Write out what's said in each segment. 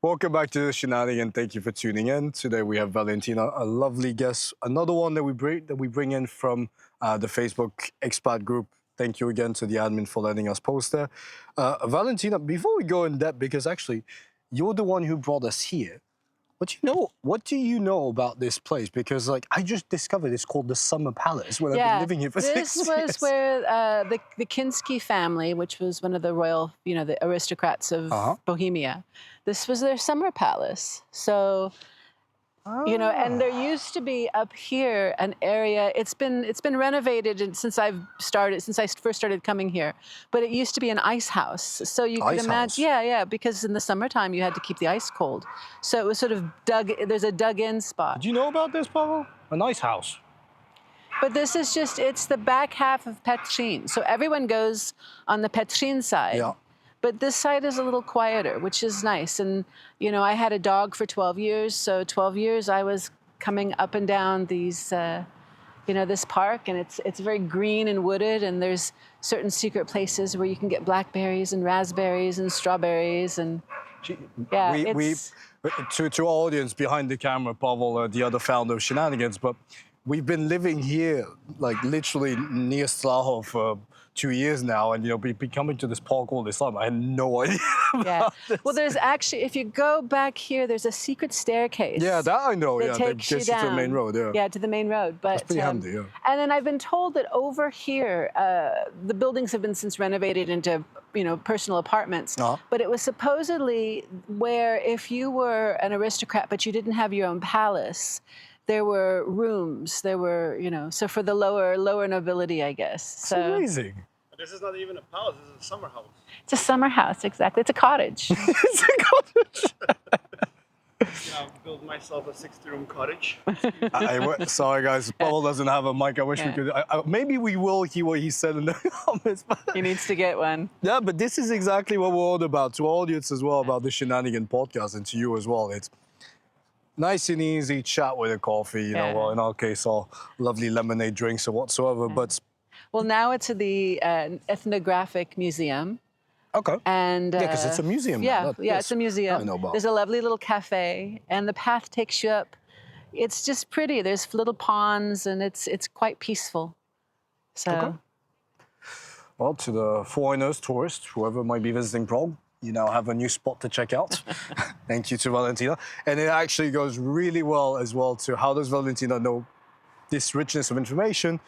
Welcome back to Shenanigans. Thank you for tuning in. Today we have Valentina, a lovely guest, another one that we bring in from the Facebook Expat group. Thank you again to the admin for letting us post there. Valentina, before we go in depth, because actually you're the one who brought us here. What do you know about this place? Because I just discovered it's called the Summer Palace when I've been living here for 6 years. This was where the Kinsky family, which was one of the royal, the aristocrats of Bohemia, this was their summer palace. So, and there used to be up here an area. It's been renovated since I first started coming here. But it used to be an ice house. So you could imagine, yeah, because in the summertime you had to keep the ice cold. So it was sort of there's a dug-in spot. Do you know about this, Pavel? An ice house. But this is it's the back half of Petřín. So everyone goes on the Petřín side. Yeah. But this side is a little quieter, which is nice. And, I had a dog for 12 years. So 12 years I was coming up and down these, this park. And it's very green and wooded. And there's certain secret places where you can get blackberries and raspberries and strawberries. And to our audience behind the camera, Pavel, the other founder of Shenanigans, but we've been living here, literally near Strahov for 2 years now, and be coming to this park all this time. I had no idea. This. Well, there's actually, if you go back here, there's a secret staircase. Yeah, that I know. That takes you down to the main road. Yeah, to the main road. But that's pretty handy. Yeah. And then I've been told that over here, the buildings have been since renovated into personal apartments. But it was supposedly where if you were an aristocrat but you didn't have your own palace, there were rooms, so for the lower nobility, I guess. It's amazing. But this is not even a palace, this is a summer house. It's a summer house, exactly. It's a cottage. It's a cottage. Build myself a 60-room cottage. Sorry, guys. Paul doesn't have a mic. I wish we could. Maybe we will hear what he said in the comments. He needs to get one. Yeah, but this is exactly what we're all about. To our audience as well, about the Shenanigans podcast, and to you as well. It's nice and easy chat with a coffee, well, in our case, our lovely lemonade drinks or whatsoever, but... Well, now it's at the Ethnographic Museum. Okay. And, because it's a museum. It's a museum. I know about. There's a lovely little cafe, and the path takes you up. It's just pretty. There's little ponds, and it's quite peaceful. So. Okay. Well, to the foreigners, tourists, whoever might be visiting Prague, you now have a new spot to check out. Thank you to Valentina. And it actually goes really well as well to how does Valentina know this richness of information?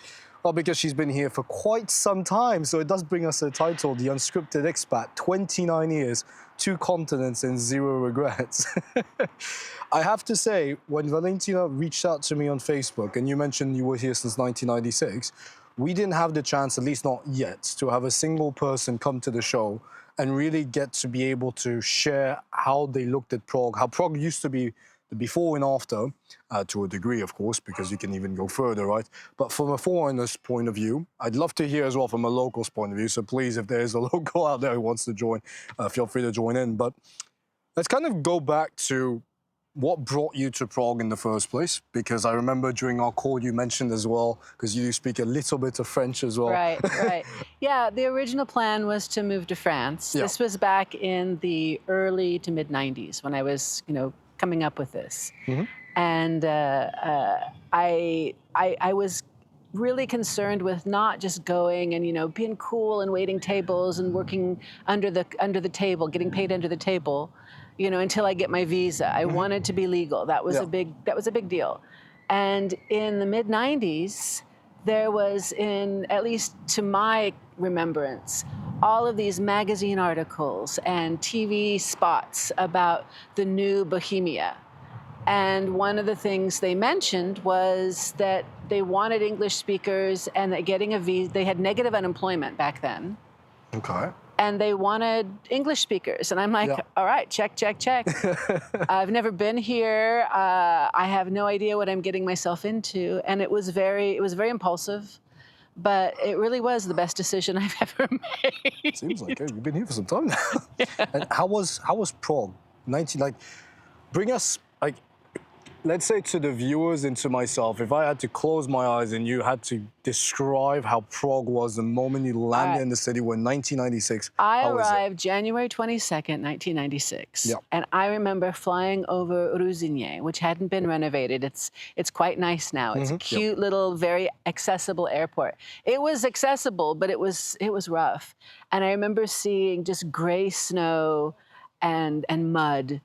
Well, because she's been here for quite some time. So it does bring us a title, The Unscripted Expat, 29 years, 2 continents and 0 regrets. I have to say, when Valentina reached out to me on Facebook, and you mentioned you were here since 1996, we didn't have the chance, at least not yet, to have a single person come to the show and really get to be able to share how they looked at Prague, how Prague used to be the before and after, to a degree, of course, because you can even go further, right? But from a foreigner's point of view, I'd love to hear as well from a local's point of view. So please, if there is a local out there who wants to join, feel free to join in. But let's kind of go back to what brought you to Prague in the first place? Because I remember during our call you mentioned as well, because you speak a little bit of French as well. Right. Yeah, the original plan was to move to France. Yeah. This was back in the early to mid 90s when I was, coming up with this. Mm-hmm. And I was really concerned with not just going and, being cool and waiting tables and working under the table, getting paid under the table, until I get my visa. I wanted to be legal. That was a big deal. And in the mid 90s, there was, at least to my remembrance, all of these magazine articles and TV spots about the new Bohemia. And one of the things they mentioned was that they wanted English speakers and that getting a visa, they had negative unemployment back then. Okay. And they wanted English speakers. And I'm like, all right, check. I've never been here. I have no idea what I'm getting myself into. And it was very impulsive. But it really was the best decision I've ever made. Seems like it. You've been here for some time now. Yeah. And how was Prague? Bring us let's say to the viewers and to myself, if I had to close my eyes and you had to describe how Prague was the moment you landed in the city when 1996, I how was it? arrived January 22nd, 1996. Yep. And I remember flying over Ruzyně, which hadn't been renovated. It's quite nice now. It's a cute little, very accessible airport. It was accessible, but it was rough. And I remember seeing just gray snow and mud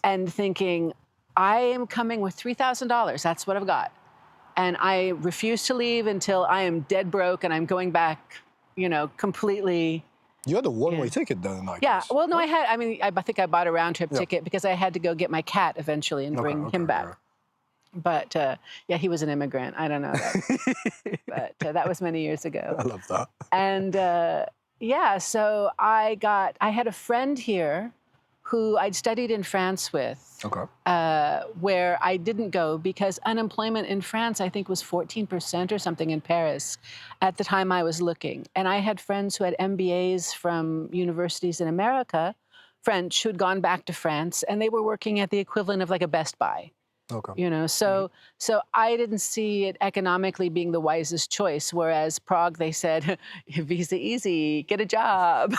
and thinking, I am coming with $3,000. That's what I've got. And I refuse to leave until I am dead broke and I'm going back, completely. You had a one-way ticket then, I Yeah, guess. well, no, I think I bought a round-trip ticket because I had to go get my cat eventually and bring him back. Yeah. But, he was an immigrant. I don't know that. But that was many years ago. I love that. And, so I had a friend here who I'd studied in France with, where I didn't go because unemployment in France, I think, was 14% or something in Paris at the time I was looking. And I had friends who had MBAs from universities in America, French, who'd gone back to France, and they were working at the equivalent of like a Best Buy. So I didn't see it economically being the wisest choice, whereas Prague, they said, visa easy, get a job.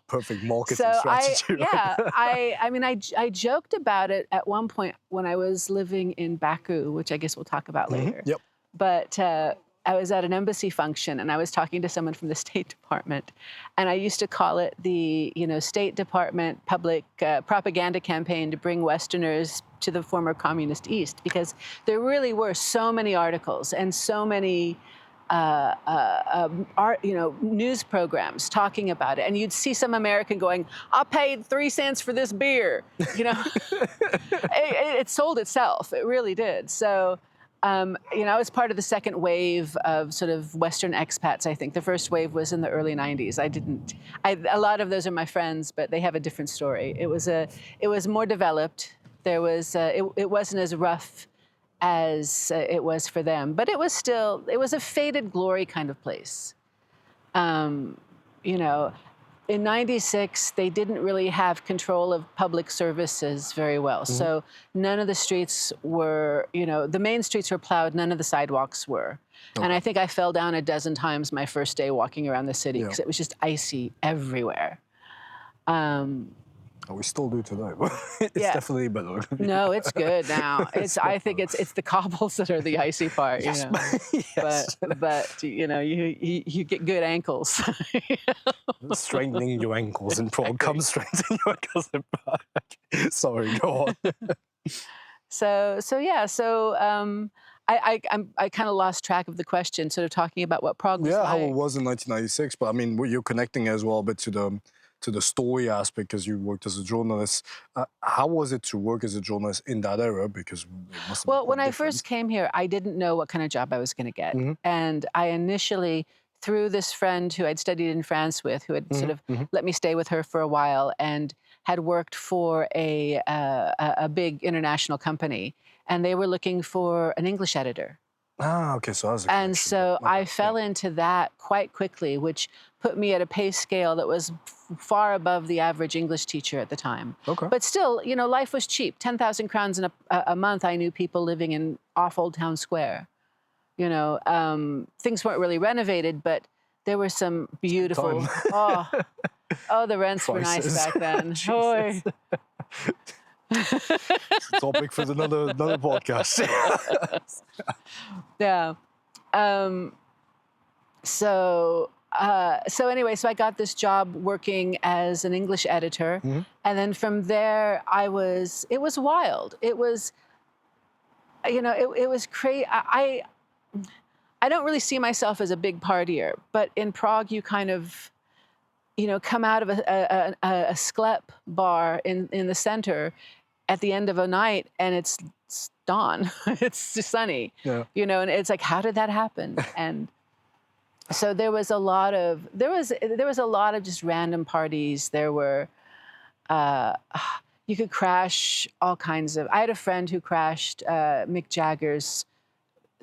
Perfect marketing strategy. I joked about it at one point when I was living in Baku, which I guess we'll talk about later. Yep. But I was at an embassy function and I was talking to someone from the State Department, and I used to call it the State Department public propaganda campaign to bring Westerners to the former communist East, because there really were so many articles and so many news programs talking about it, and you'd see some American going, "I paid 3 cents for this beer," it sold itself. It really did. So. I was part of the second wave of sort of Western expats, I think. The first wave was in the early 90s. A lot of those are my friends, but they have a different story. It was more developed. There was, it wasn't as rough as it was for them, but it was a faded glory kind of place. In 96, they didn't really have control of public services very well. So none of the streets were, the main streets were plowed, none of the sidewalks were. And I think I fell down a dozen times my first day walking around the city because it was just icy everywhere. We still do today, but it's definitely better. No, it's good now. I think it's the cobbles that are the icy part, Yes. Yes. But you get good ankles. Strengthening your ankles in Prague. Come strengthen your ankles in Prague. Sorry, go on. I kind of lost track of the question, sort of talking about what Prague was like. Yeah, how it was in 1996. But I mean, you're connecting as well a bit to the story aspect because you worked as a journalist. How was it to work as a journalist in that era? Because it must have been when quite I first came here, I didn't know what kind of job I was going to get. And I initially, through this friend who I'd studied in France with, who had sort of let me stay with her for a while and had worked for a big international company, and they were looking for an English editor. Ah, okay, so that was a And connection. so Okay, I fell into that quite quickly, which put me at a pay scale that was far above the average English teacher at the time. Okay. But still, life was cheap. 10,000 crowns in a month. I knew people living in off Old Town Square. Things weren't really renovated, but there were some beautiful. The rents were nice back then. Oy. Topic for another podcast. Yeah. So I got this job working as an English editor, and then from there it was wild. It was, it was crazy. I don't really see myself as a big partier, but in Prague you kind of, come out of a sklep bar in the center at the end of a night, and it's dawn. It's just sunny. Yeah. And it's like, how did that happen? And so there was a lot of just random parties. There were you could crash all kinds of. I had a friend who crashed Mick Jagger's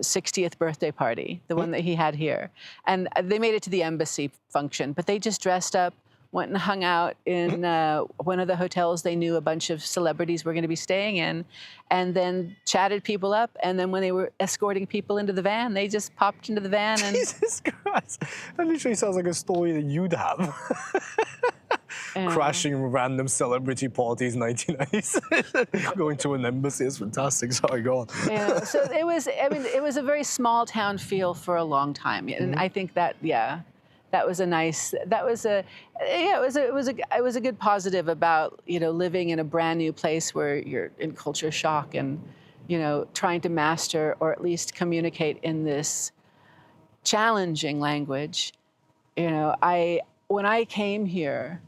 60th birthday party, the one that he had here, and they made it to the embassy function, but they just dressed up went and hung out in one of the hotels they knew a bunch of celebrities were going to be staying in, and then chatted people up. And then when they were escorting people into the van, they just popped into the van and... Jesus Christ. That literally sounds like a story that you'd have. Crashing random celebrity parties in 1990s. Going to an embassy is fantastic. Sorry, go on. Yeah, so it was, I mean, it was a very small town feel for a long time. And I think that, that was a nice, it was a good positive about, living in a brand new place where you're in culture shock and, trying to master or at least communicate in this challenging language. When I came here,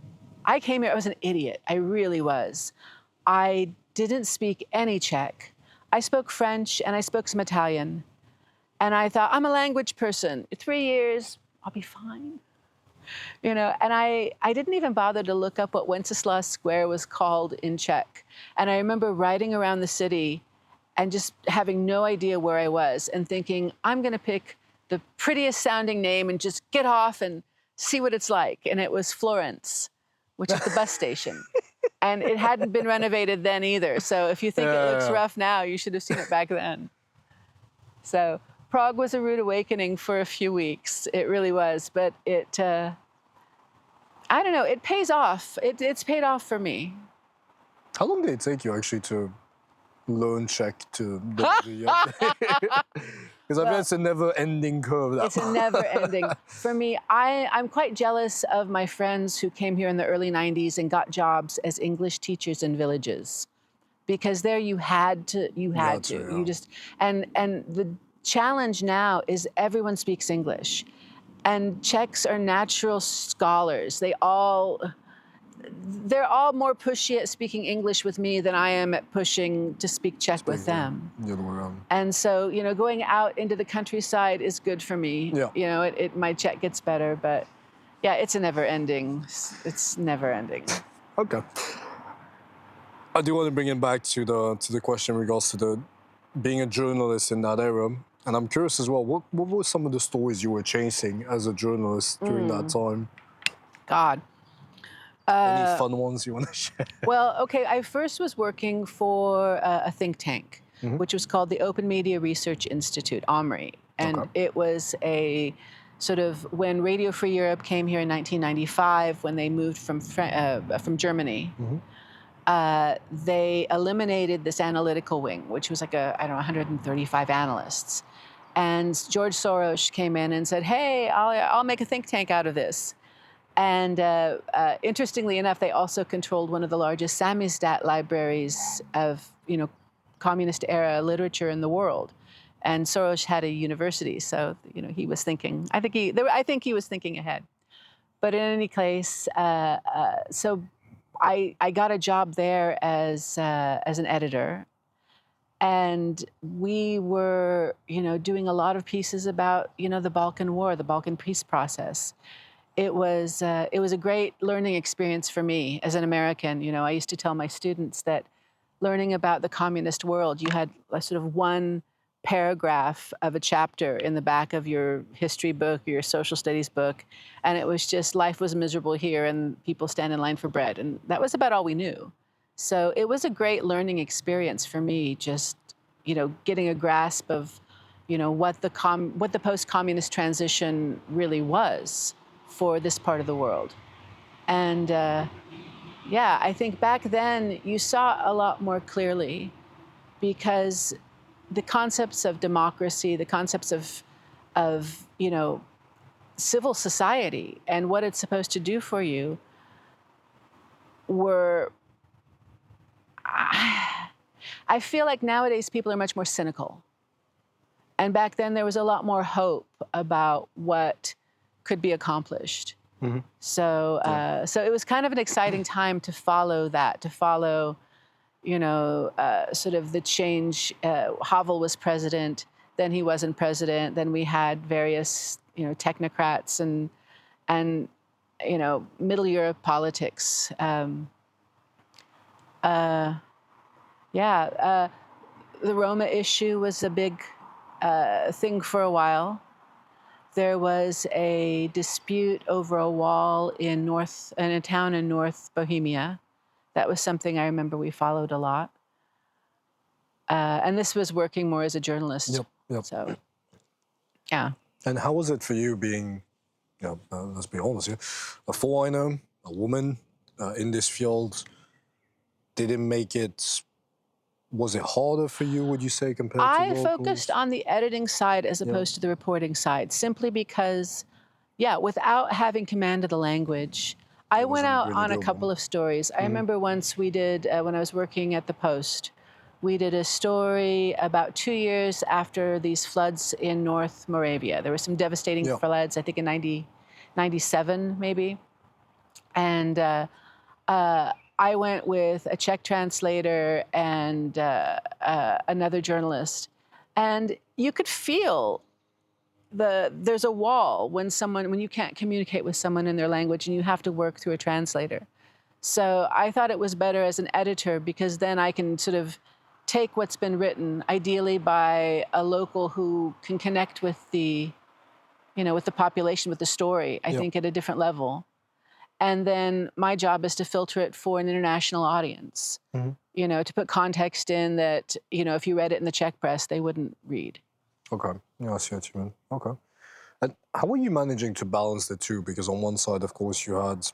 I was an idiot. I really was. I didn't speak any Czech. I spoke French and I spoke some Italian. And I thought, I'm a language person. 3 years, I'll be fine. And I didn't even bother to look up what Wenceslas Square was called in Czech. And I remember riding around the city and just having no idea where I was and thinking, I'm going to pick the prettiest sounding name and just get off and see what it's like. And it was Florence, which is the bus station. And it hadn't been renovated then either. So if you think it looks rough now, you should have seen it back then. So Prague was a rude awakening for a few weeks. It really was. But it, I don't know, it pays off. It's paid off for me. How long did it take you actually to learn Czech to... Because I bet it's a never-ending curve. It's a never-ending. For me, I'm quite jealous of my friends who came here in the early 90s and got jobs as English teachers in villages. Because there you had to. Yeah. You just... And the challenge now is everyone speaks English. And Czechs are natural scholars. They're all more pushy at speaking English with me than I am at pushing to speak Czech with them. The other way around. And so, going out into the countryside is good for me. Yeah. My Czech gets better, but yeah, it's never ending. Okay. I do want to bring it back to the question in regards to being a journalist in that era. And I'm curious as well, what were some of the stories you were chasing as a journalist during that time? God. Any fun ones you want to share? Well, okay, I first was working for a think tank, which was called the Open Media Research Institute, OMRI. And it was a sort of, when Radio Free Europe came here in 1995, when they moved from Germany, they eliminated this analytical wing, which was like 135 analysts. And George Soros came in and said, hey, I'll make a think tank out of this. And interestingly enough, they also controlled one of the largest samizdat libraries of, communist era literature in the world. And Soros had a university, so he was thinking. I think he was thinking ahead. But in any case, so I got a job there as an editor, and we were doing a lot of pieces about the Balkan War, the Balkan peace process. It was a great learning experience for me as an American. I used to tell my students that learning about the communist world, you had a sort of one paragraph of a chapter in the back of your history book or your social studies book, and it was just life was miserable here and people stand in line for bread, and that was about all we knew. So it was a great learning experience for me, just getting a grasp of what the post-communist transition really was for this part of the world. And I think back then you saw a lot more clearly, because the concepts of democracy, the concepts of civil society and what it's supposed to do for you were, I feel like nowadays people are much more cynical. And back then there was a lot more hope about what could be accomplished. So it was kind of an exciting time to follow that, sort of the change. Havel was president, then he wasn't president, then we had various, technocrats and Middle Europe politics. The Roma issue was a big thing for a while. there was a dispute over a wall in a town in North Bohemia. That was something I remember we followed a lot. And this was working more as a journalist. Yep. So, yeah. And how was it for you being, let's be honest here, a foreigner, a woman in this field? Did it make it, was it harder for you, would you say, compared to I locals? focused on the editing side as opposed to the reporting side, simply because, without having command of the language, I went out really on a doable. couple of stories. I remember once we did, when I was working at the Post, we did a story about 2 years after these floods in North Moravia. There were some devastating floods, I think in 97 maybe. And I went with a Czech translator and another journalist. And you could feel there's a wall when you can't communicate with someone in their language and you have to work through a translator. So I thought it was better as an editor because then I can sort of take what's been written, ideally by a local who can connect with the population, with the story, I think at a different level. And then my job is to filter it for an international audience, to put context in that, if you read it in the Czech press, they wouldn't read. Okay, I see what you mean. Okay. And how are you managing to balance the two? Because on one side, of course, you had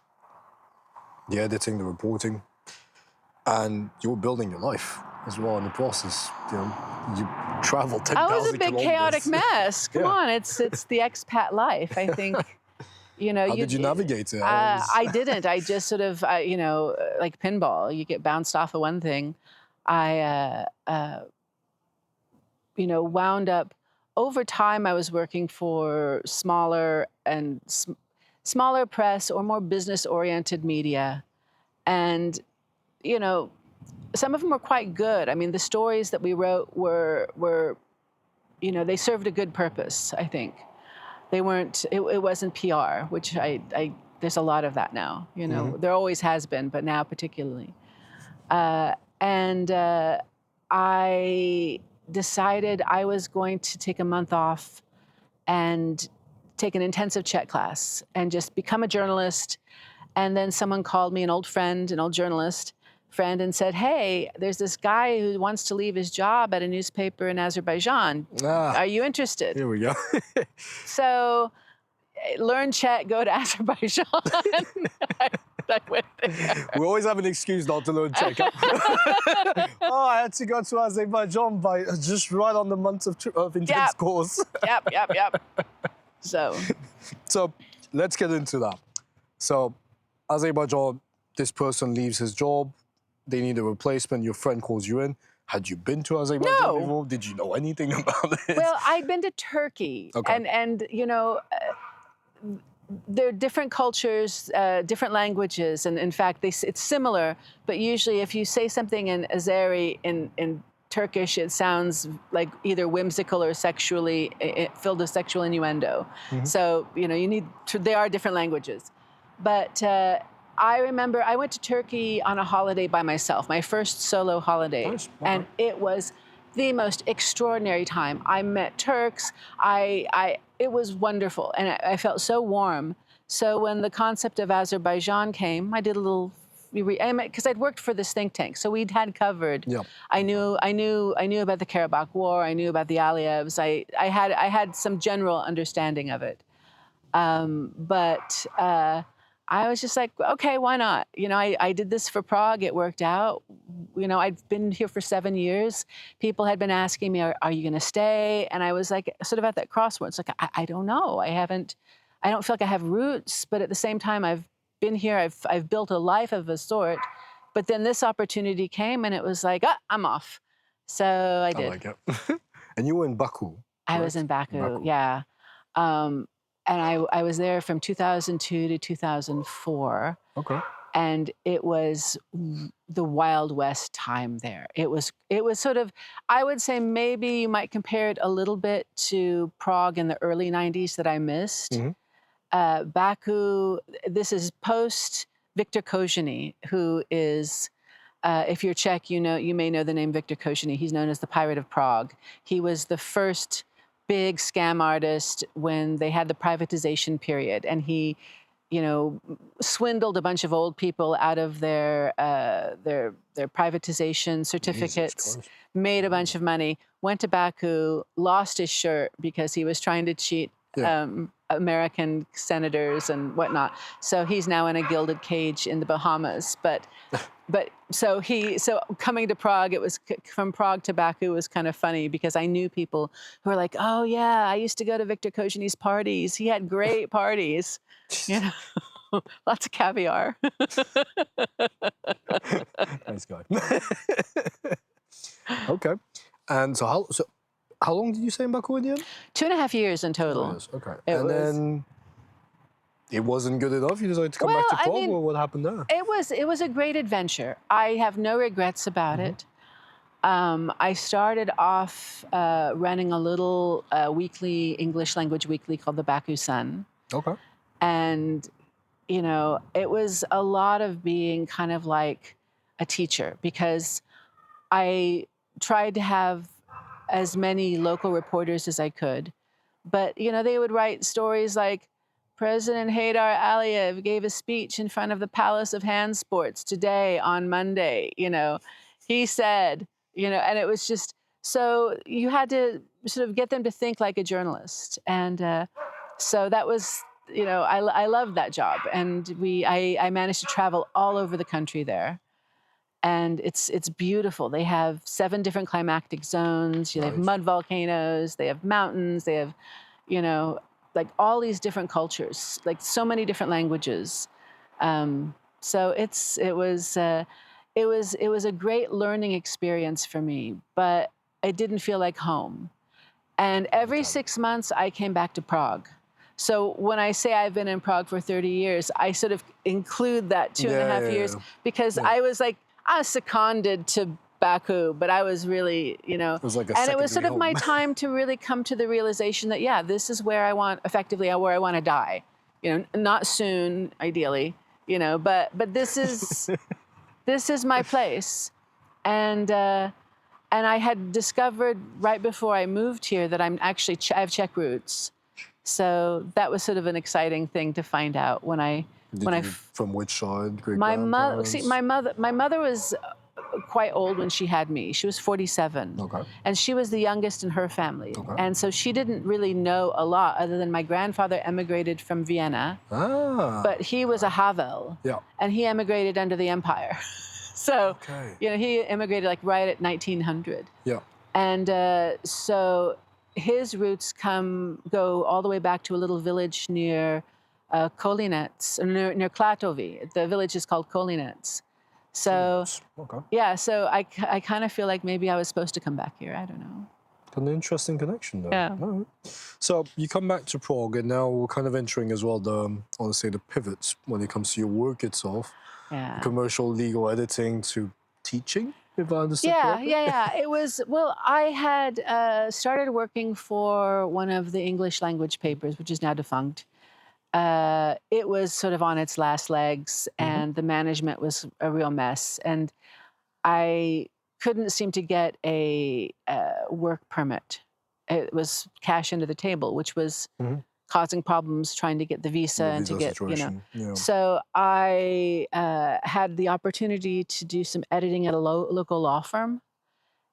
the editing, the reporting, and you were building your life as well in the process. You traveled 10,000 I was a big kilometers. chaotic mess. Come on, it's the expat life, I think. How did you navigate it? I didn't. I just sort of, like pinball, you get bounced off of one thing. I, wound up, over time I was working for smaller press or more business-oriented media. And, some of them were quite good. I mean, the stories that we wrote were they served a good purpose, I think. They weren't, it wasn't PR, which there's a lot of that now, There always has been, but now particularly. I decided I was going to take a month off and take an intensive Czech class and just become a journalist. And then someone called me, an old journalist friend, and said, hey, there's this guy who wants to leave his job at a newspaper in Azerbaijan. Are you interested? Here we go. So learn Czech, go to Azerbaijan. I went there. We always have an excuse not to learn Czech. I had to go to Azerbaijan by just right on the month of intense course. Yep. So let's get into that. So Azerbaijan, this person leaves his job. They need a replacement. Your friend calls you in. Had you been to Azerbaijan before? Did you know anything about it? Well, I'd been to Turkey. Okay. And there are different cultures, different languages, and in fact, it's similar. But usually, if you say something in Azeri in Turkish, it sounds like either whimsical or sexually filled with sexual innuendo. So they are different languages. But I remember I went to Turkey on a holiday by myself, my first solo holiday, and it was the most extraordinary time. I met Turks. It was wonderful, and I felt so warm. So when the concept of Azerbaijan came, I did a little, because I'd worked for this think tank, so we'd had covered. Yep. I knew about the Karabakh War. I knew about the Aliyevs. I had some general understanding of it, but I was just like, okay, why not? I did this for Prague. It worked out. I'd been here for 7 years. People had been asking me, are you going to stay? And I was like, sort of at that crossroads, like, I don't know. I don't feel like I have roots, but at the same time, I've been here. I've built a life of a sort. But then this opportunity came, and it was like, I'm off. So I did. I like it. And you were in Baku. I was in Baku. Yeah. And I was there from 2002 to 2004. Okay. And it was the Wild West time there. It was sort of, I would say maybe you might compare it a little bit to Prague in the early 90s that I missed. Baku, this is post Viktor Kozheny, who is, if you're Czech, you may know the name Viktor Kozheny. He's known as the Pirate of Prague. He was the first big scam artist when they had the privatization period, and he, you know, swindled a bunch of old people out of their privatization certificates, made a bunch of money, went to Baku, lost his shirt because he was trying to cheat American senators and whatnot. So he's now in a gilded cage in the Bahamas. But so coming to Prague, it was from Prague to Baku was kind of funny because I knew people who were like, oh yeah, I used to go to Victor Kojani's parties. He had great parties, you know, lots of caviar. Nice guy. Okay. And so how long did you stay in Baku in the end? 2.5 years in total. 2 years, okay. Then it wasn't good enough. You decided to come back to Prague. Or what happened there? It was a great adventure. I have no regrets about it. I started off running a little weekly English language weekly called the Baku Sun. Okay. And you know, it was a lot of being kind of like a teacher because I tried to have as many local reporters as I could. But, you know, they would write stories like, President Haydar Aliyev gave a speech in front of the Palace of Hand Sports today on Monday, you know. He said, you know, and it was just, so you had to sort of get them to think like a journalist. And so that was, you know, I loved that job. And I managed to travel all over the country there. And it's beautiful. They have 7 different climatic zones. They have mud volcanoes. They have mountains. They have, you know, like all these different cultures, like so many different languages. So it was a great learning experience for me, but it didn't feel like home. And every 6 months, I came back to Prague. So when I say I've been in Prague for 30 years, I sort of include that 2.5 years because I was seconded to Baku, but I was really, you know, and it was sort of my time to really come to the realization that, yeah, this is where I want, effectively, where I want to die. You know, not soon, ideally, you know, but this is this is my place. And I had discovered right before I moved here that I have Czech roots. So that was sort of an exciting thing to find out when I from which side? My mother was quite old when she had me. She was 47. Okay. And she was the youngest in her family. Okay. And so she didn't really know a lot other than my grandfather emigrated from Vienna. Ah. But he was a Havel. Yeah. And he emigrated under the Empire. So, you know, he immigrated like right at 1900. Yeah. And so his roots go all the way back to a little village near Kolinec, near Klatovy. The village is called Kolinec. So, yeah, so I kind of feel like maybe I was supposed to come back here. I don't know. An interesting connection, though. Yeah. Right. So you come back to Prague, and now we're kind of entering as well the pivots when it comes to your work itself. Yeah. Commercial, legal editing to teaching, if I understand correctly. Yeah. It was, well, I had started working for one of the English language papers, which is now defunct. It was sort of on its last legs, and the management was a real mess. And I couldn't seem to get a work permit. It was cash under the table, which was causing problems trying to get the visa and to get, situation. You know. Yeah. So I had the opportunity to do some editing at a local law firm.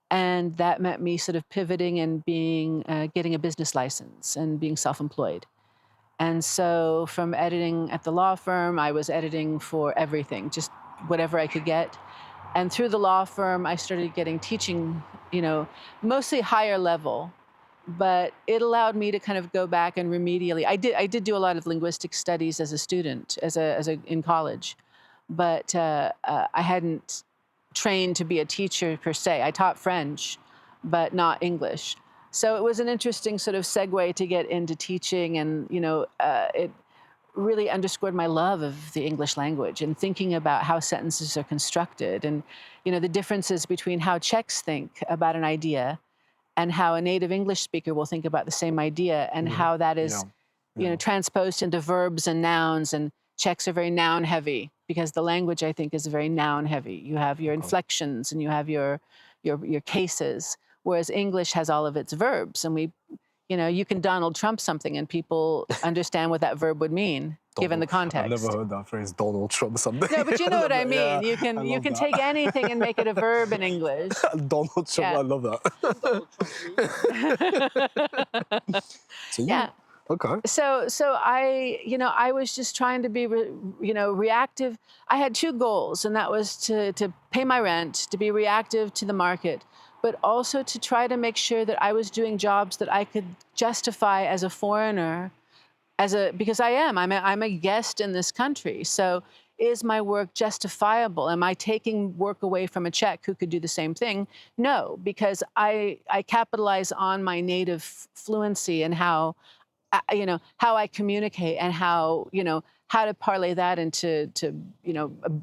And that meant me sort of pivoting and getting a business license and being self-employed. And so from editing at the law firm, I was editing for everything, just whatever I could get. And through the law firm, I started getting teaching, you know, mostly higher level, but it allowed me to kind of go back and remedially. I did do a lot of linguistic studies as a student, in college, but I hadn't trained to be a teacher per se. I taught French, but not English. So it was an interesting sort of segue to get into teaching, and you know, it really underscored my love of the English language and thinking about how sentences are constructed, and you know, the differences between how Czechs think about an idea and how a native English speaker will think about the same idea, and how that is, you know, transposed into verbs and nouns. And Czechs are very noun heavy because the language, I think, is very noun heavy. You have your inflections and you have your cases. Whereas English has all of its verbs, and we, You know, you can Donald Trump something and people understand what that verb would mean, given the context. I've never heard that phrase, Donald Trump something. No, but you know what I mean. Yeah, You can take anything and make it a verb in English. Donald Trump, Yeah. I love that. So Yeah. Okay. So I, you know, I was just trying to be, reactive. I had two goals, and that was to pay my rent, to be reactive to the market, but also to try to make sure that I was doing jobs that I could justify as a foreigner, because I'm a guest in this country. So is my work justifiable? Am I taking work away from a Czech who could do the same thing? No, because I capitalize on my native fluency and how I communicate and how to parlay that into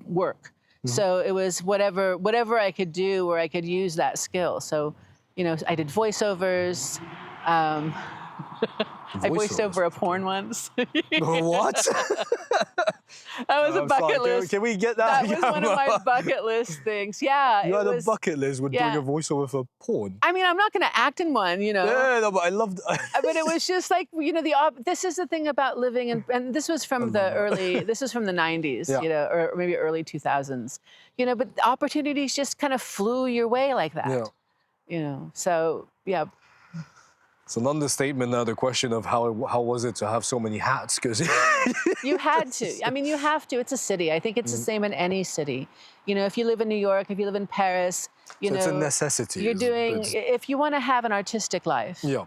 work. So it was whatever I could do where I could use that skill. So, I did voiceovers. I voiced over a porn once. What? That was a bucket list. Can we get that? That was one of my bucket list things. Yeah. You had a bucket list with doing yeah. a voiceover for porn. I mean, I'm not going to act in one, Yeah, no, but I loved. But it was just like, this is the thing about living in, and this was from this was from the 90s, Yeah. Or maybe early 2000s, but opportunities just kind of flew your way like that. Yeah. So yeah. It's an understatement now, the question of how was it to have so many hats? Because you had to. I mean, you have to. It's a city. I think it's the same in any city. If you live in New York, if you live in Paris, it's a necessity. You're doing, if you want to have an artistic life. Yeah.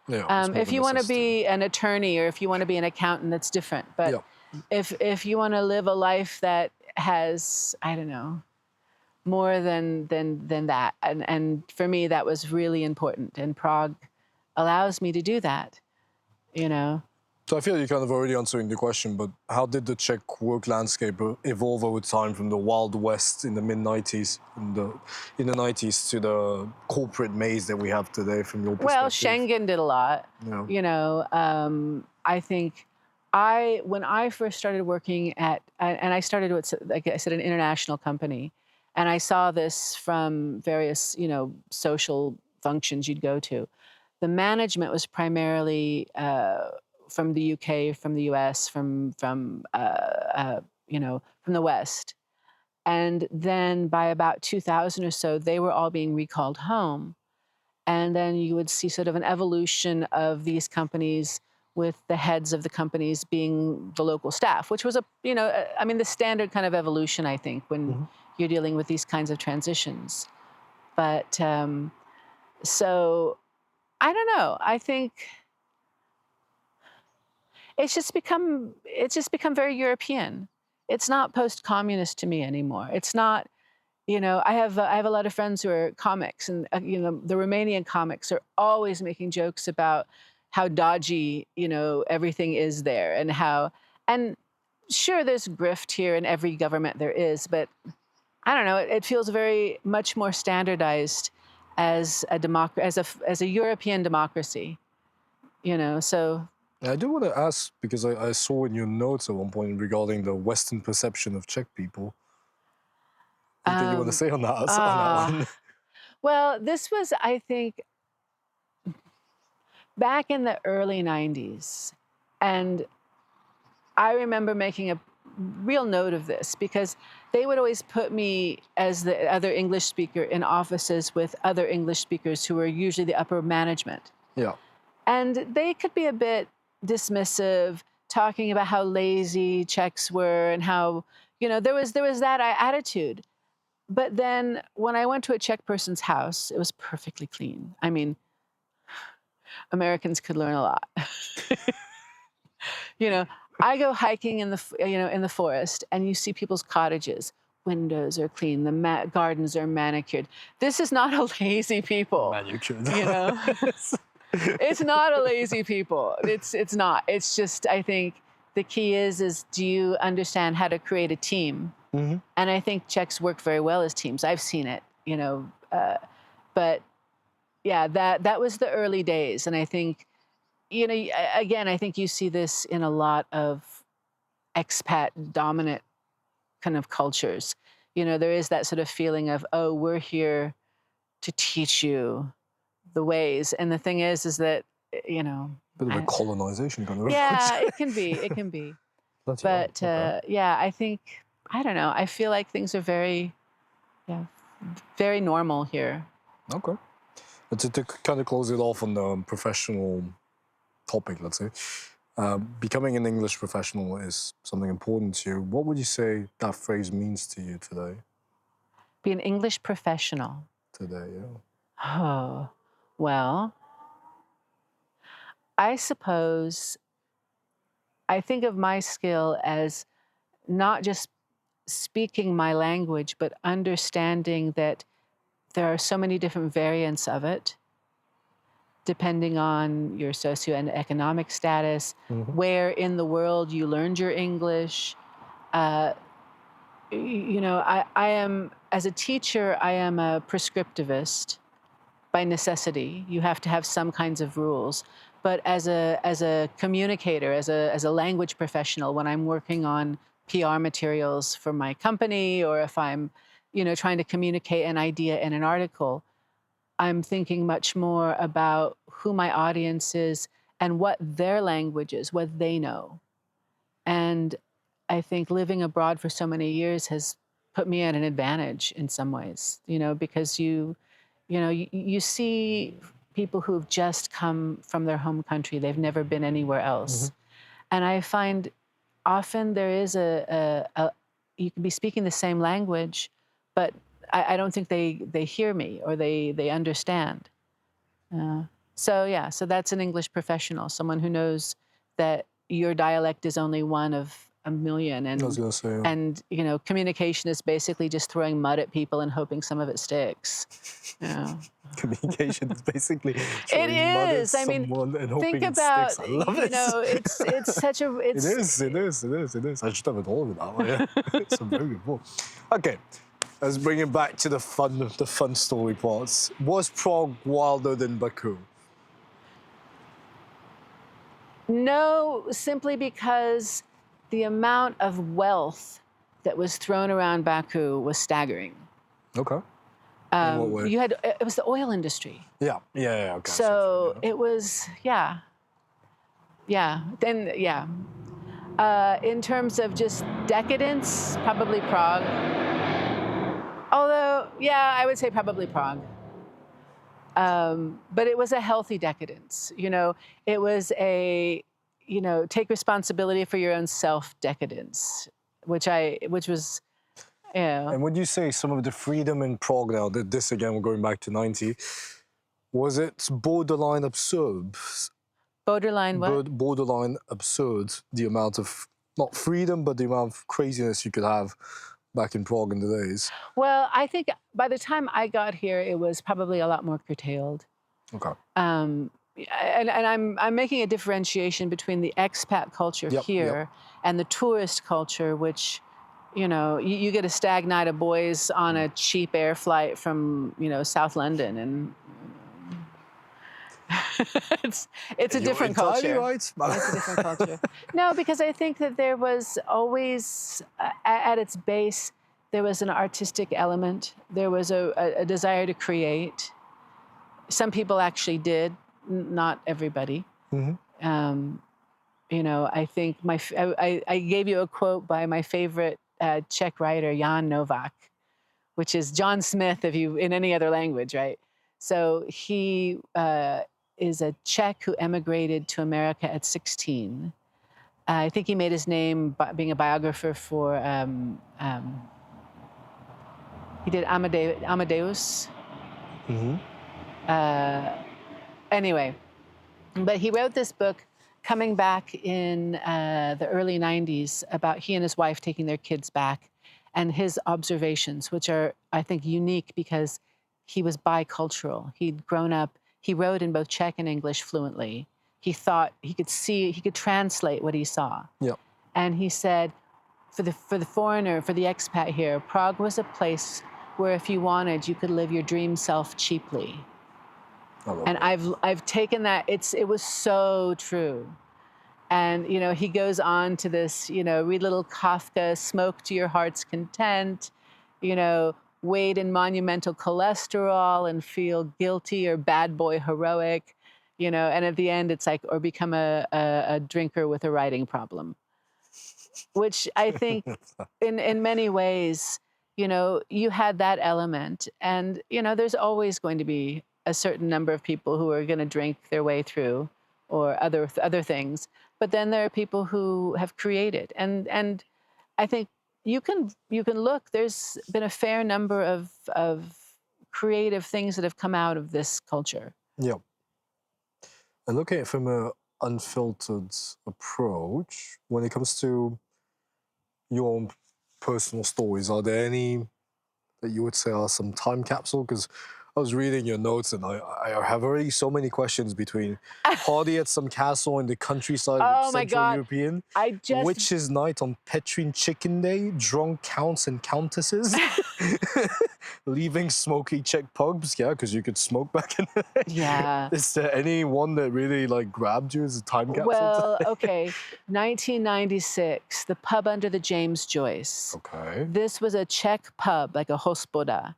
Yeah. If you want to be an attorney or if you want to be an accountant, that's different. But if you want to live a life that has, I don't know, more than that, and for me that was really important, and Prague allows me to do that, So I feel you're kind of already answering the question, but how did the Czech work landscape evolve over time from the Wild West in the mid-90s, in the 90s to the corporate maze that we have today from your perspective? Well, Schengen did a lot. I think when I first started working and I started with, like I said, an international company, and I saw this from various, social functions you'd go to. The management was primarily from the UK, from the US, from the West. And then by about 2000 or so, they were all being recalled home. And then you would see sort of an evolution of these companies with the heads of the companies being the local staff, which was the standard kind of evolution, I think, when you're dealing with these kinds of transitions. But so I don't know. I think it's just become very European. It's not post-communist to me anymore. It's not, I have a lot of friends who are comics, and the Romanian comics are always making jokes about how dodgy, everything is there, and sure, there's grift here in every government there is, but I don't know. It feels very much more standardized as a European democracy, So I do want to ask, because I saw in your notes at one point regarding the Western perception of Czech people. Anything you want to say on that one? Well, this was, I think, back in the early 90s, and I remember making a real note of this because they would always put me as the other English speaker in offices with other English speakers who were usually the upper management. Yeah. And they could be a bit dismissive, talking about how lazy Czechs were and how, there was that attitude. But then when I went to a Czech person's house, it was perfectly clean. I mean, Americans could learn a lot. I go hiking in the forest, and you see people's cottages. Windows are clean. The gardens are manicured. This is not a lazy people. Manicured. It's not a lazy people. It's not. It's just, I think the key is do you understand how to create a team? Mm-hmm. And I think Czechs work very well as teams. I've seen it, but yeah, that was the early days, and I think. Again, I think you see this in a lot of expat dominant kind of cultures. There is that sort of feeling of, we're here to teach you the ways. And the thing is that you know. Bit of a colonization kind of Yeah, approach. it can be. It can be. Bloody But hell, okay. yeah, I think, I don't know. I feel like things are very, yeah, very normal here. Okay. But to kind of close it off on the professional topic, let's say, becoming an English professional is something important to you. What would you say that phrase means to you today? Be an English professional. Today, yeah. Oh, well, I suppose I think of my skill as not just speaking my language, but understanding that there are so many different variants of it, depending on your socioeconomic status, where in the world you learned your English. You know, I am, as a teacher, I am a prescriptivist by necessity. You have to have some kinds of rules. But as a communicator, as a language professional, when I'm working on PR materials for my company, or if I'm, you know, trying to communicate an idea in an article, I'm thinking much more about who my audience is and what their language is, what they know. And I think living abroad for so many years has put me at an advantage in some ways, you know, because you see people who've just come from their home country. They've never been anywhere else. And I find often there is you can be speaking the same language, but I don't think they hear me or they understand. So that's an English professional, someone who knows that your dialect is only one of a million, and I was gonna say, yeah. and you know, communication is basically just throwing mud at people and hoping some of it sticks. Yeah. Communication is basically It throwing mud at is. I mean, someone and hoping think it about, sticks. I love you it. know, it's such a, It it's, is. I just haven't thought of it that way. Yeah. It's a very good point. Okay, let's bring it back to the fun story parts. Was Prague wilder than Baku? No, simply because the amount of wealth that was thrown around Baku was staggering. Okay. In what way? It was the oil industry. Yeah. Okay. So yeah. it was, yeah. In terms of just decadence, probably Prague. Although, yeah, I would say probably Prague. But it was a healthy decadence. You know, it was a, you know, take responsibility for your own self decadence, which was, you know. And when you say some of the freedom in Prague now, this again, we're going back to 90, was it borderline absurd? Borderline what? Borderline absurd, the amount of, not freedom, but the amount of craziness you could have back in Prague in the days. Well, I think by the time I got here, it was probably a lot more curtailed. Okay. And I'm making a differentiation between the expat culture here and the tourist culture, which, you know, you get a stag night of boys on a cheap air flight from, you know, South London, and it's a different culture. Right. It's a different culture. No, because I think that there was always, at its base, there was an artistic element. There was a desire to create. Some people actually did, not everybody. You know, I think I gave you a quote by my favorite Czech writer, Jan Novak, which is John Smith in any other language, right? So he is a Czech who emigrated to America at 16. I think he made his name being a biographer for, he did Amadeus. Anyway, but he wrote this book coming back in the early 90s about he and his wife taking their kids back, and his observations, which are, I think, unique because he was bicultural. He'd grown up, he wrote in both Czech and English fluently. He thought he could translate what he saw. Yeah. And he said, for the foreigner, for the expat here, Prague was a place where if you wanted, you could live your dream self cheaply. And I've taken that, it was so true. And, you know, he goes on to this, you know, read little Kafka, smoke to your heart's content, you know, wade in monumental cholesterol and feel guilty or bad boy heroic, you know, and at the end it's like, or become a drinker with a writing problem, which I think in many ways, you know, you had that element. And, you know, there's always going to be a certain number of people who are going to drink their way through or other things. But then there are people who have created. And I think you can look, there's been a fair number of creative things that have come out of this culture. Yeah. And looking at it from an unfiltered approach, when it comes to your own personal stories, are there any that you would say are some time capsule? Because I was reading your notes and I have already so many questions between party at some castle in the countryside with Central European, witches' night on Petrine Chicken Day, drunk counts and countesses, leaving smoky Czech pubs, yeah, because you could smoke back in the day. Yeah. Is there any one that really like grabbed you as a time capsule? Well, okay, 1996, the pub under the James Joyce. Okay. This was a Czech pub, like a hospoda,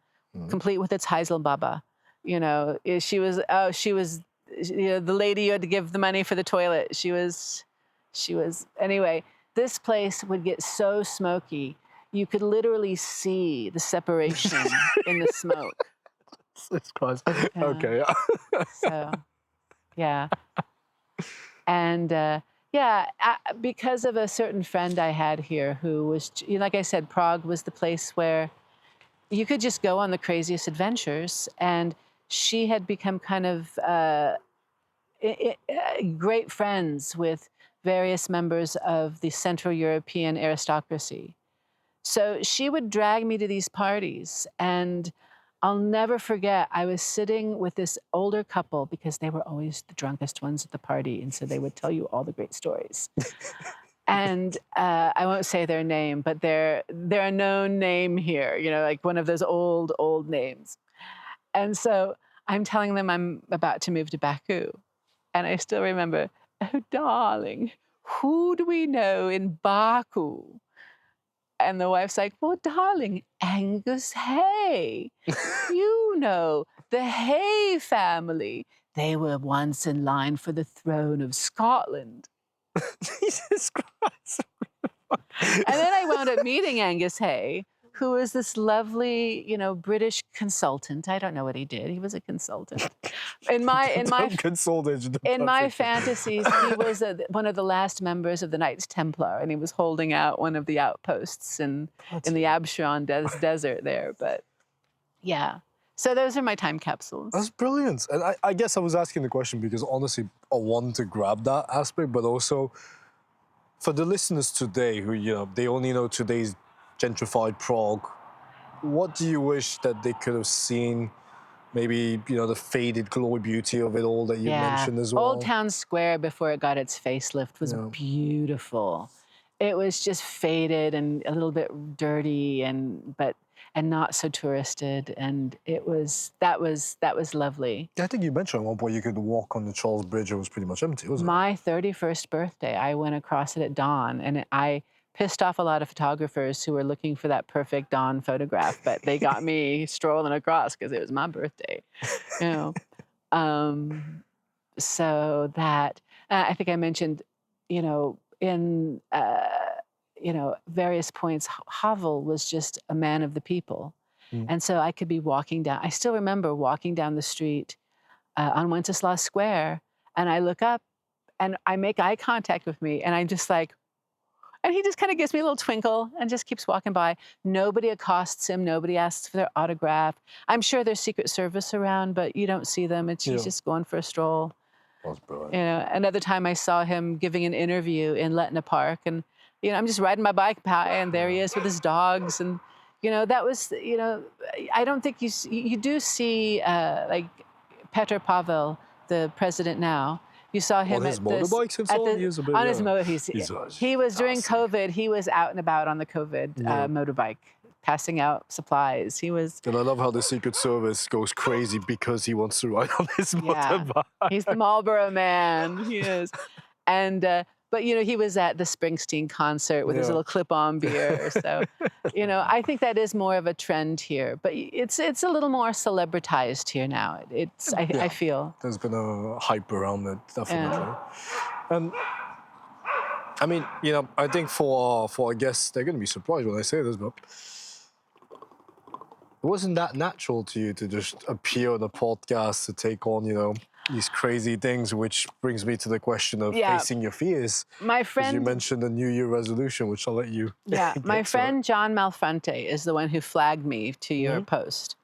complete with its Heiselbaba. You know, she was you know, the lady you had to give the money for the toilet. She was, anyway, this place would get so smoky, you could literally see the separation in the smoke. Jesus Christ. Yeah. Okay. So, yeah. And, because of a certain friend I had here who was, you know, like I said, Prague was the place where you could just go on the craziest adventures. And she had become kind of great friends with various members of the Central European aristocracy. So she would drag me to these parties, and I'll never forget, I was sitting with this older couple because they were always the drunkest ones at the party, and so they would tell you all the great stories. And I won't say their name, but they're a known name here, you know, like one of those old names. And so I'm telling them I'm about to move to Baku. And I still remember, oh, darling, who do we know in Baku? And the wife's like, well, darling, Angus Hay. You know, the Hay family. They were once in line for the throne of Scotland. Jesus Christ. And then I wound up meeting Angus Hay, who was this lovely, you know, British consultant. I don't know what he did. He was a consultant. In my fantasies, he was one of the last members of the Knights Templar, and he was holding out one of the outposts in the Absheron desert there. But yeah, so those are my time capsules. That's brilliant. And I guess I was asking the question because honestly, I want to grab that aspect, but also for the listeners today who, you know, they only know today's gentrified Prague, what do you wish that they could have seen? Maybe, you know, the faded glory beauty of it all that you mentioned as well. Old Town Square before it got its facelift was beautiful. It was just faded and a little bit dirty and not so touristed, and that was lovely. I think you mentioned at one point you could walk on the Charles Bridge. It was pretty much empty, wasn't it? My 31st birthday, I went across it at dawn, and I pissed off a lot of photographers who were looking for that perfect dawn photograph, but they got me strolling across because it was my birthday, you know. So that I think I mentioned, you know, in you know, various points, Havel was just a man of the people. And so I could be walking down. I still remember walking down the street on Wenceslas Square, and I look up and I make eye contact with me, and I'm just like, and he just kind of gives me a little twinkle and just keeps walking by. Nobody accosts him. Nobody asks for their autograph. I'm sure there's Secret Service around, but you don't see them. He's just going for a stroll. That's brilliant. You know, another time I saw him giving an interview in Letna Park, and you know, I'm just riding my bike by, and there he is with his dogs, and you know, that was, you know, I don't think you do see like Petr Pavel, the president now. You saw him his motorbikes and so on. On his motorbike. He was during COVID. He was out and about on the COVID motorbike, passing out supplies. He was. And I love how the Secret Service goes crazy because he wants to ride on his motorbike. He's the Marlboro man. He is. And But, he was at the Springsteen concert with his little clip-on beer. So, I think that is more of a trend here. But it's a little more celebritized here now. I feel. There's been a hype around it, definitely. And, I mean, I think for our guests, they're going to be surprised when I say this, but it wasn't that natural to you to just appear on a podcast to take on, these crazy things, which brings me to the question of facing your fears. My friend, you mentioned the New Year resolution, which I'll let you. Yeah, my friend John Malfronte is the one who flagged me to your post.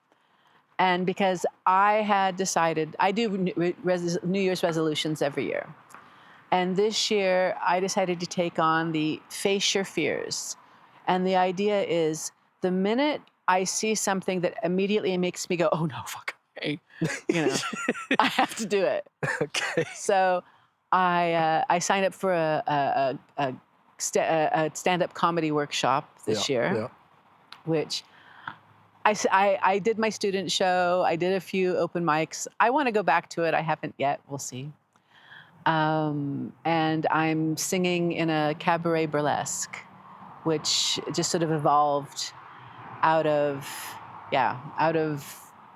And because I had decided, I do New Year's resolutions every year. And this year, I decided to take on the face your fears. And the idea is the minute I see something that immediately makes me go, oh no, fuck, I have to do it. Okay. So I signed up for a stand-up comedy workshop this year, which I did my student show. I did a few open mics. I want to go back to it. I haven't yet. We'll see. And I'm singing in a cabaret burlesque, which just sort of evolved out of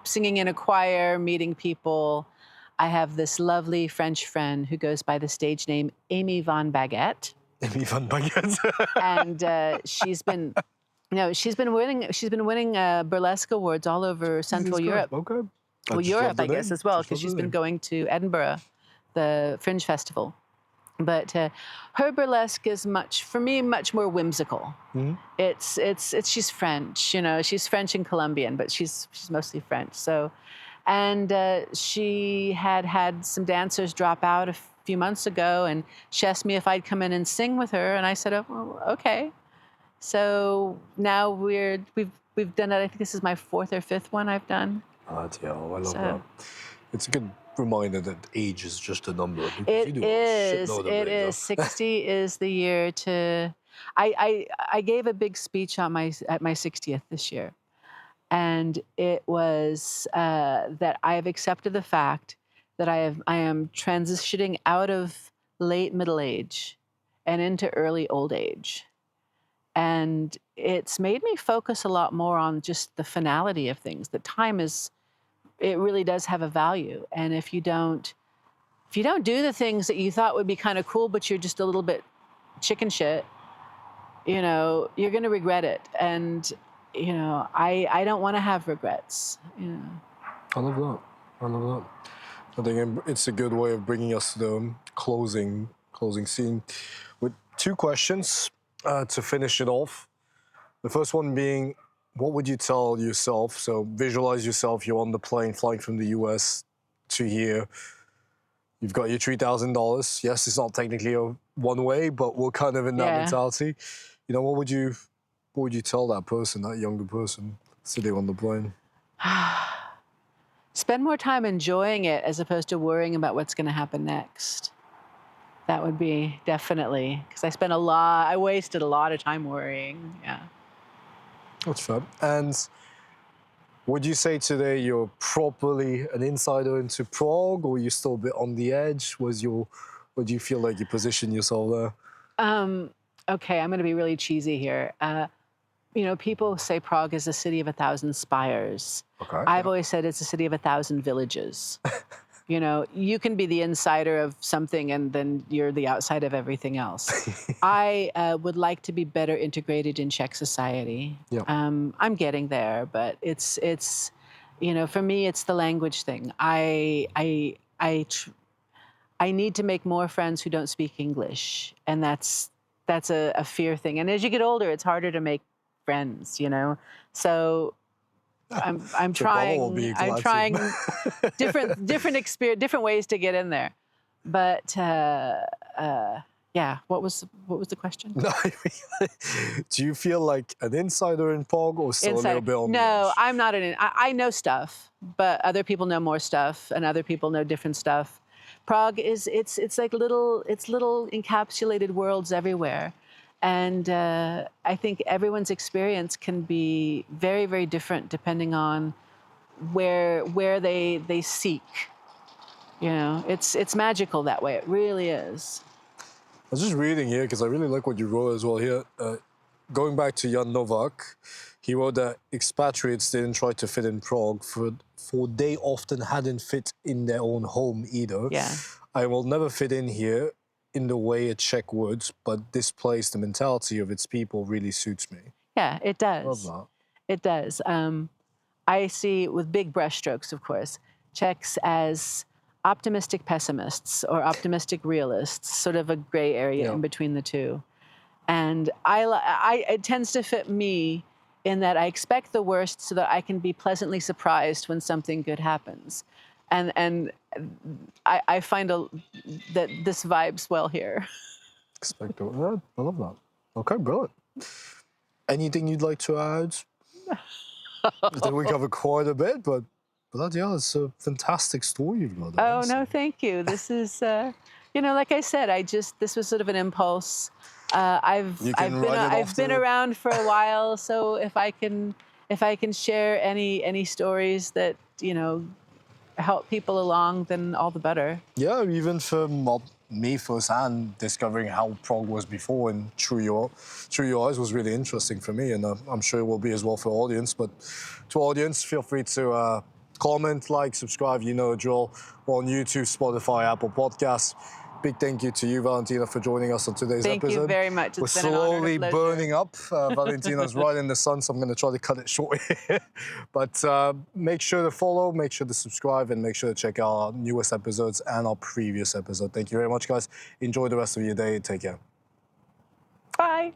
singing in a choir, meeting people. I have this lovely French friend who goes by the stage name Amy Van Baguette. Amy Van Baguette. And she's been winning burlesque awards all over Central Europe. Okay. Well, Europe, I guess, as well, because she's been going to Edinburgh, the Fringe Festival. But her burlesque is much more whimsical. Mm-hmm. She's French, she's French and Colombian, but she's mostly French. So, and she had some dancers drop out a few months ago, and she asked me if I'd come in and sing with her, and I said, oh, well, okay. So now we've done it. I think this is my 4th or 5th one I've done. I love that. It's a good reminder that age is just a number. It is. 60 is the year to. I gave a big speech at my 60th this year, and it was that I have accepted the fact that I am transitioning out of late middle age and into early old age, and it's made me focus a lot more on just the finality of things. That time is. It really does have a value. And if you don't do the things that you thought would be kind of cool, but you're just a little bit chicken shit, you're going to regret it. And, I don't want to have regrets. I love that. I think it's a good way of bringing us to the closing scene with 2 questions to finish it off. The first one being, what would you tell yourself? So visualize yourself, you're on the plane flying from the US to here. You've got your $3,000. Yes, it's not technically a one-way, but we're kind of in that mentality. What would you tell that person, that younger person, sitting on the plane? Spend more time enjoying it as opposed to worrying about what's going to happen next. That would be definitely, because I wasted a lot of time worrying, That's fair. And would you say today you're properly an insider into Prague, or you're still a bit on the edge? Or do you feel like you position yourself there? Okay, I'm going to be really cheesy here. People say Prague is a city of 1,000 spires. Okay. I've always said it's a city of 1,000 villages. You can be the insider of something and then you're the outside of everything else. I would like to be better integrated in Czech society. Yeah. I'm getting there, but it's for me, it's the language thing. I need to make more friends who don't speak English, and that's a fear thing. And as you get older, it's harder to make friends, So I'm trying different ways to get in there. But what was the question? Do you feel like an insider in Prague, or still a little bit on the edge? I'm not I know stuff, but other people know more stuff, and other people know different stuff. Prague it's like little encapsulated worlds everywhere. And I think everyone's experience can be very, very different depending on where they seek. It's magical that way. It really is. was just reading here because I really like what you wrote as well here. Going back to Jan Novak, he wrote that expatriates didn't try to fit in Prague for they often hadn't fit in their own home either. Yeah. I will never fit in here in the way a Czech would, but this place, the mentality of its people really suits me. Yeah, it does. Love that. It does. I see, with big brushstrokes, of course, Czechs as optimistic pessimists or optimistic realists, sort of a gray area in between the two. And it tends to fit me in that I expect the worst so that I can be pleasantly surprised when something good happens. And I find that this vibes well here. Expect it. I love that. Okay, brilliant. Anything you'd like to add? I think we covered quite a bit, but yeah, it's a fantastic story you've got. Oh, no, thank you. This is, like I said, this was sort of an impulse. I've been around for a while, so if I can share any stories that help people along, then all the better. Yeah, even for me firsthand, discovering how Prague was before and through your eyes was really interesting for me, and I'm sure it will be as well for audience. But to audience, feel free to comment, like, subscribe. You know the drill. We're on YouTube, Spotify, Apple Podcasts. Big thank you to you, Valentina, for joining us on today's episode. Thank you very much. We're slowly burning up. Valentina's right in the sun, so I'm going to try to cut it short here. But make sure to follow, make sure to subscribe, and make sure to check out our newest episodes and our previous episode. Thank you very much, guys. Enjoy the rest of your day. Take care. Bye.